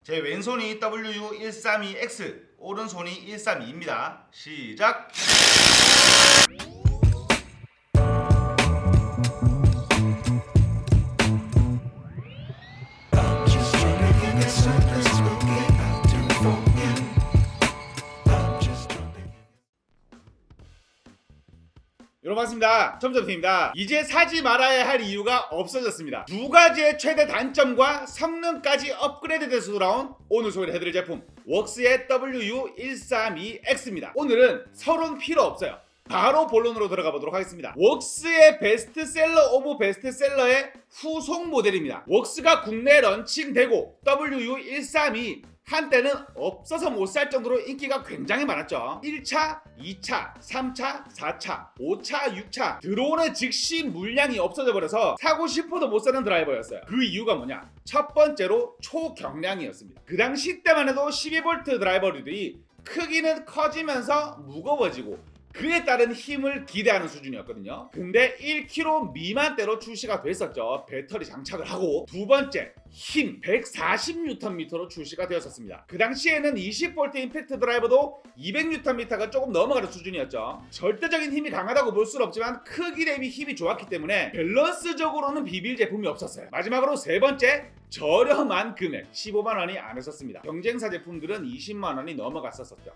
제 왼손이 WU132X, 오른손이 132입니다. 시작! 여러분 반갑습니다. 첨점팀입니다. 이제 사지 말아야 할 이유가 없어졌습니다. 두 가지의 최대 단점과 성능까지 업그레이드돼서 돌아온 오늘 소개를 해드릴 제품 웍스의 WU132X입니다. 오늘은 서론 필요 없어요. 바로 본론으로 들어가 보도록 하겠습니다. 웍스의 베스트셀러 오브 베스트셀러의 후속 모델입니다. 웍스가 국내에 런칭되고 WU132 한때는 없어서 못 살 정도로 인기가 굉장히 많았죠. 1차, 2차, 3차, 4차, 5차, 6차 들어오는 즉시 물량이 없어져 버려서 사고 싶어도 못 사는 드라이버였어요. 그 이유가 뭐냐? 첫 번째로 초경량이었습니다. 그 당시 때만 해도 12V 드라이버들이 크기는 커지면서 무거워지고 그에 따른 힘을 기대하는 수준이었거든요. 근데 1kg 미만대로 출시가 됐었죠. 배터리 장착을 하고. 두 번째, 힘 140Nm로 출시가 되었었습니다. 그 당시에는 20V 임팩트 드라이버도 200Nm가 조금 넘어가는 수준이었죠. 절대적인 힘이 강하다고 볼 수는 없지만 크기 대비 힘이 좋았기 때문에 밸런스적으로는 비빌 제품이 없었어요. 마지막으로 세 번째, 저렴한 금액 15만원이 안 했었습니다. 경쟁사 제품들은 20만원이 넘어갔었죠.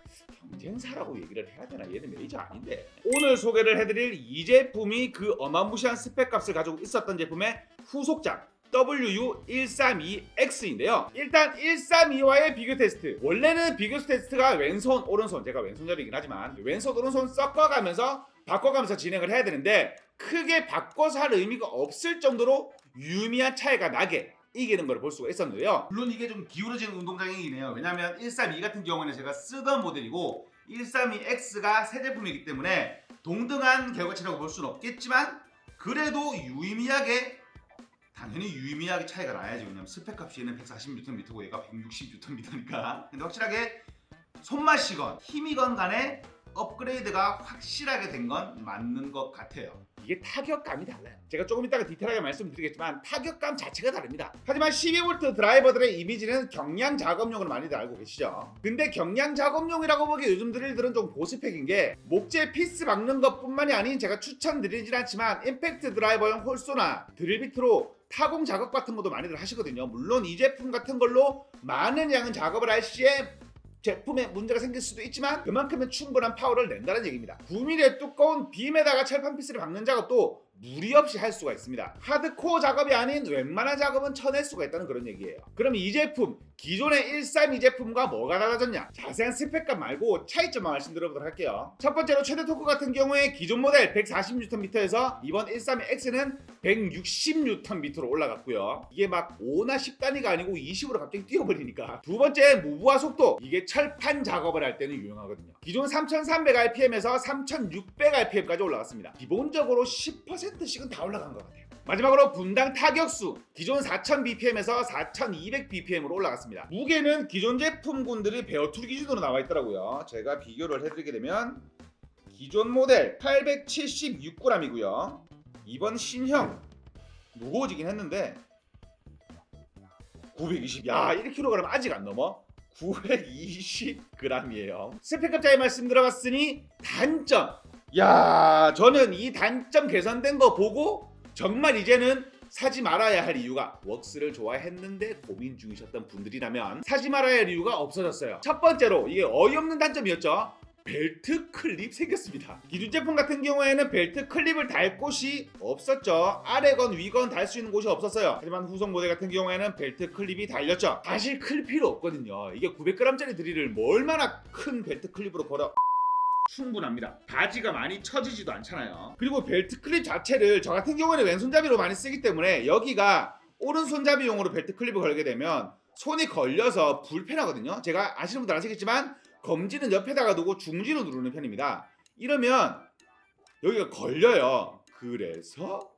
경쟁사라고 얘기를 해야 되나? 얘는 메이저 아닌데. 오늘 소개를 해드릴 이 제품이 그 어마무시한 스펙값을 가지고 있었던 제품의 후속작 WU132X인데요. 일단 132와의 비교 테스트. 원래는 비교 테스트가 왼손, 오른손, 제가 왼손잡이긴 하지만 왼손, 오른손 섞어가면서 바꿔가면서 진행을 해야 되는데 크게 바꿔서 할 의미가 없을 정도로 유의미한 차이가 나게 이기는 걸 볼 수가 있었는데요. 물론 이게 좀 기울어진 운동장이긴 해요. 왜냐하면 132 같은 경우는 제가 쓰던 모델이고 132X가 새 제품이기 때문에 동등한 결과치라고 볼 수는 없겠지만 그래도 당연히 유의미하게 차이가 나야지. 왜냐면 스펙값이 얘는 140Nm고 얘가 160Nm니까. 근데 확실하게 손맛이건 힘이건 간에 업그레이드가 확실하게 된 건 맞는 것 같아요. 이게 타격감이 달라요. 제가 조금 이따가 디테일하게 말씀드리겠지만 타격감 자체가 다릅니다. 하지만 12V 드라이버들의 이미지는 경량 작업용으로 많이들 알고 계시죠. 근데 경량 작업용이라고 보기에 요즘 드릴들은 좀 고스펙인 게 목재 피스 박는 것뿐만이 아닌 제가 추천드리진 않지만 임팩트 드라이버용 홀소나 드릴비트로 타공 작업 같은 것도 많이들 하시거든요. 물론 이 제품 같은 걸로 많은 양은 작업을 할 시에 제품에 문제가 생길 수도 있지만 그만큼의 충분한 파워를 낸다는 얘기입니다. 9mm의 두꺼운 빔에다가 철판 피스를 박는 작업도 무리 없이 할 수가 있습니다. 하드코어 작업이 아닌 웬만한 작업은 쳐낼 수가 있다는 그런 얘기예요. 그럼 이 제품, 기존의 132 제품과 뭐가 달라졌냐? 자세한 스펙값 말고 차이점만 말씀드려보도록 할게요. 첫 번째로 최대 토크 같은 경우에 기존 모델 140Nm에서 이번 132X는 160Nm로 올라갔고요. 이게 막 5나 10단위가 아니고 20으로 갑자기 뛰어버리니까. 두 번째, 무브화 속도. 이게 철판 작업을 할 때는 유용하거든요. 기존 3300rpm에서 3600rpm까지 올라갔습니다. 기본적으로 10%씩은 다 올라간 것 같아요. 마지막으로 분당 타격수. 기존 4000bpm에서 4200bpm으로 올라갔습니다. 무게는 기존 제품군들이 베어툴 기준으로 나와 있더라고요. 제가 비교를 해드리게 되면 기존 모델 876g이고요. 이번 신형 무거워지긴 했는데 920. 야, 1kg 아직 안 넘어? 920g이에요. 스펙값 차이 말씀드려봤으니 단점. 야, 저는 이 단점 개선된 거 보고 정말 이제는 사지 말아야 할 이유가, 웍스를 좋아했는데 고민 중이셨던 분들이라면 사지 말아야 할 이유가 없어졌어요. 첫 번째로 이게 어이없는 단점이었죠. 벨트 클립 생겼습니다. 기존 제품 같은 경우에는 벨트 클립을 달 곳이 없었죠. 아래건 위건 달 수 있는 곳이 없었어요. 하지만 후속 모델 같은 경우에는 벨트 클립이 달렸죠. 사실 클 필요 없거든요. 이게 900g짜리 드릴을 뭐 얼마나 큰 벨트 클립으로 걸어 충분합니다. 바지가 많이 처지지도 않잖아요. 그리고 벨트 클립 자체를 저 같은 경우에는 왼손잡이로 많이 쓰기 때문에 여기가 오른손잡이용으로 벨트 클립을 걸게 되면 손이 걸려서 불편하거든요. 제가 아시는 분들 아시겠지만 검지는 옆에다가 두고 중지로 누르는 편입니다. 이러면 여기가 걸려요. 그래서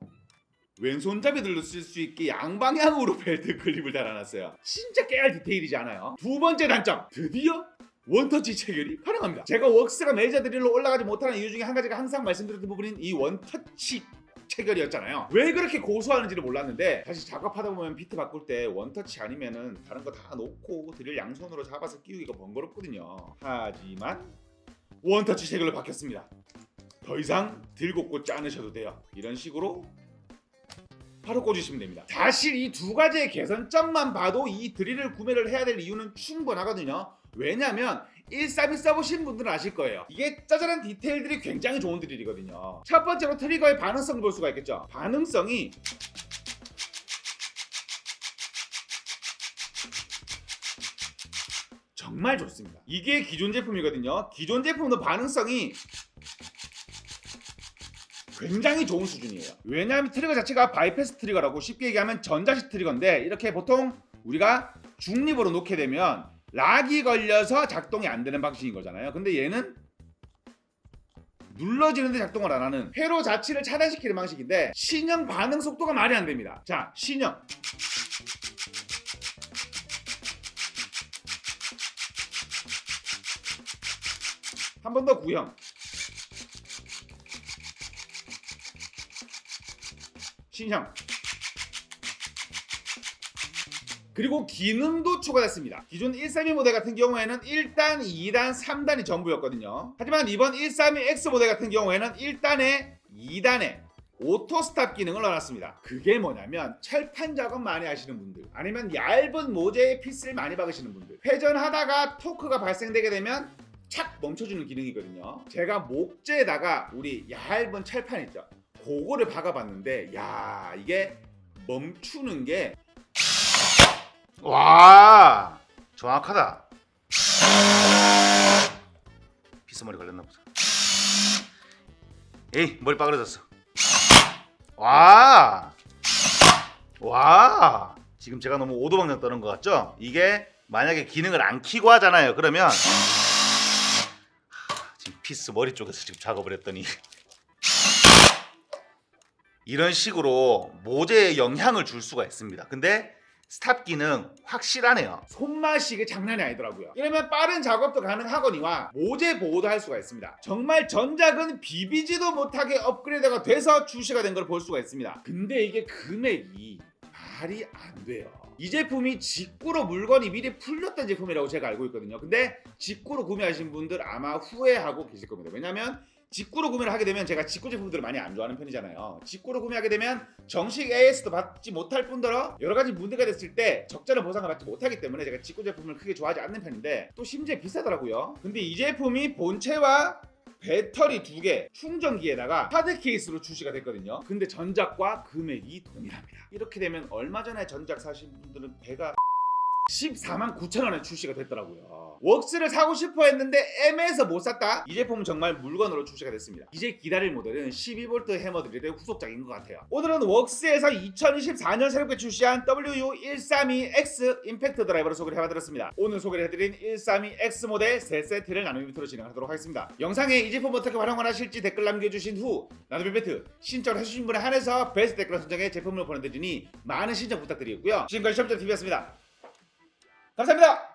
왼손잡이들로 쓸 수 있게 양방향으로 벨트 클립을 달아놨어요. 진짜 깨알 디테일이지 않아요? 두 번째 단점, 드디어 원터치 체결이 가능합니다. 제가 웍스가 메이저 드릴로 올라가지 못하는 이유 중에 한 가지가 항상 말씀드렸던 부분인 이 원터치 체결이었잖아요. 왜 그렇게 고수하는지를 몰랐는데 사실 작업하다 보면 비트 바꿀 때 원터치 아니면은 다른 거 다 놓고 드릴 양손으로 잡아서 끼우기가 번거롭거든요. 하지만 원터치 체결로 바뀌었습니다. 더 이상 들고 꽂지 않으셔도 돼요. 이런 식으로 바로 꽂으시면 됩니다. 사실 이 두 가지의 개선점만 봐도 이 드릴을 구매를 해야 될 이유는 충분하거든요. 왜냐면 132 써보신 분들은 아실 거예요. 이게 짜잘한 디테일들이 굉장히 좋은 드릴이거든요. 첫 번째로 트리거의 반응성을 볼 수가 있겠죠. 반응성이 정말 좋습니다. 이게 기존 제품이거든요. 기존 제품도 반응성이 굉장히 좋은 수준이에요. 왜냐하면 트리거 자체가 바이패스 트리거라고 쉽게 얘기하면 전자식 트리거인데 이렇게 보통 우리가 중립으로 놓게 되면 락이 걸려서 작동이 안 되는 방식인 거잖아요. 근데 얘는 눌러지는데 작동을 안 하는 회로 자체를 차단시키는 방식인데 신형 반응 속도가 말이 안 됩니다. 자, 신형 한 번 더 구형 신형 그리고 기능도 추가됐습니다. 기존 132 모델 같은 경우에는 1단, 2단, 3단이 전부였거든요. 하지만 이번 132X 모델 같은 경우에는 1단에 2단에 오토 스탑 기능을 넣어놨습니다. 그게 뭐냐면 철판 작업 많이 하시는 분들 아니면 얇은 모재에 피스를 많이 박으시는 분들 회전하다가 토크가 발생되게 되면 착 멈춰주는 기능이거든요. 제가 목재에다가 우리 얇은 철판 있죠. 그거를 박아봤는데 야 이게 멈추는 게 와 정확하다. 피스머리 걸렸나 보다. 에이 머리 빠그러졌어. 와 지금 제가 너무 오도방정 떠는 것 같죠? 이게 만약에 기능을 안 켜고 하잖아요. 그러면 지금 피스 머리 쪽에서 지금 작업을 했더니 이런 식으로 모재에 영향을 줄 수가 있습니다. 근데 스탑 기능 확실하네요. 손맛이 이게 장난이 아니더라고요. 이러면 빠른 작업도 가능하거니와 모재 보호도 할 수가 있습니다. 정말 전작은 비비지도 못하게 업그레이드가 돼서 출시가 된 걸 볼 수가 있습니다. 근데 이게 금액이 말이 안 돼요. 이 제품이 직구로 물건이 미리 풀렸던 제품이라고 제가 알고 있거든요. 근데 직구로 구매하신 분들 아마 후회하고 계실 겁니다. 왜냐면 직구로 구매를 하게 되면 제가 직구 제품들을 많이 안 좋아하는 편이잖아요. 직구로 구매하게 되면 정식 AS도 받지 못할 뿐더러 여러 가지 문제가 됐을 때 적절한 보상을 받지 못하기 때문에 제가 직구 제품을 크게 좋아하지 않는 편인데 또 심지어 비싸더라고요. 근데 이 제품이 본체와 배터리 2개 충전기에다가 하드 케이스로 출시가 됐거든요. 근데 전작과 금액이 동일합니다. 이렇게 되면 얼마 전에 전작 사신 분들은 배가 149,000원에 출시가 됐더라고요. 웍스를 사고 싶어 했는데 애매해서 못 샀다? 이 제품은 정말 물건으로 출시가 됐습니다. 이제 기다릴 모델은 12V 해머 드릴의 후속작인 것 같아요. 오늘은 웍스에서 2024년 새롭게 출시한 WU132X 임팩트 드라이버를 소개를 해봐드렸습니다. 오늘 소개를 해드린 132X 모델 3세트를 나눔 이벤트로 진행하도록 하겠습니다. 영상에 이 제품 어떻게 활용을 하실지 댓글 남겨주신 후 나눔 이벤트 신청을 해주신 분에 한해서 베스트 댓글 선정해 제품을 보내드리니 많은 신청 부탁드리고요. 지금까지 시험자TV였습니다. 감사합니다.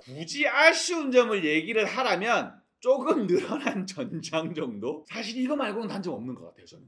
굳이 아쉬운 점을 얘기를 하라면 조금 늘어난 전장 정도? 사실 이거 말고는 단점 없는 것 같아요. 저는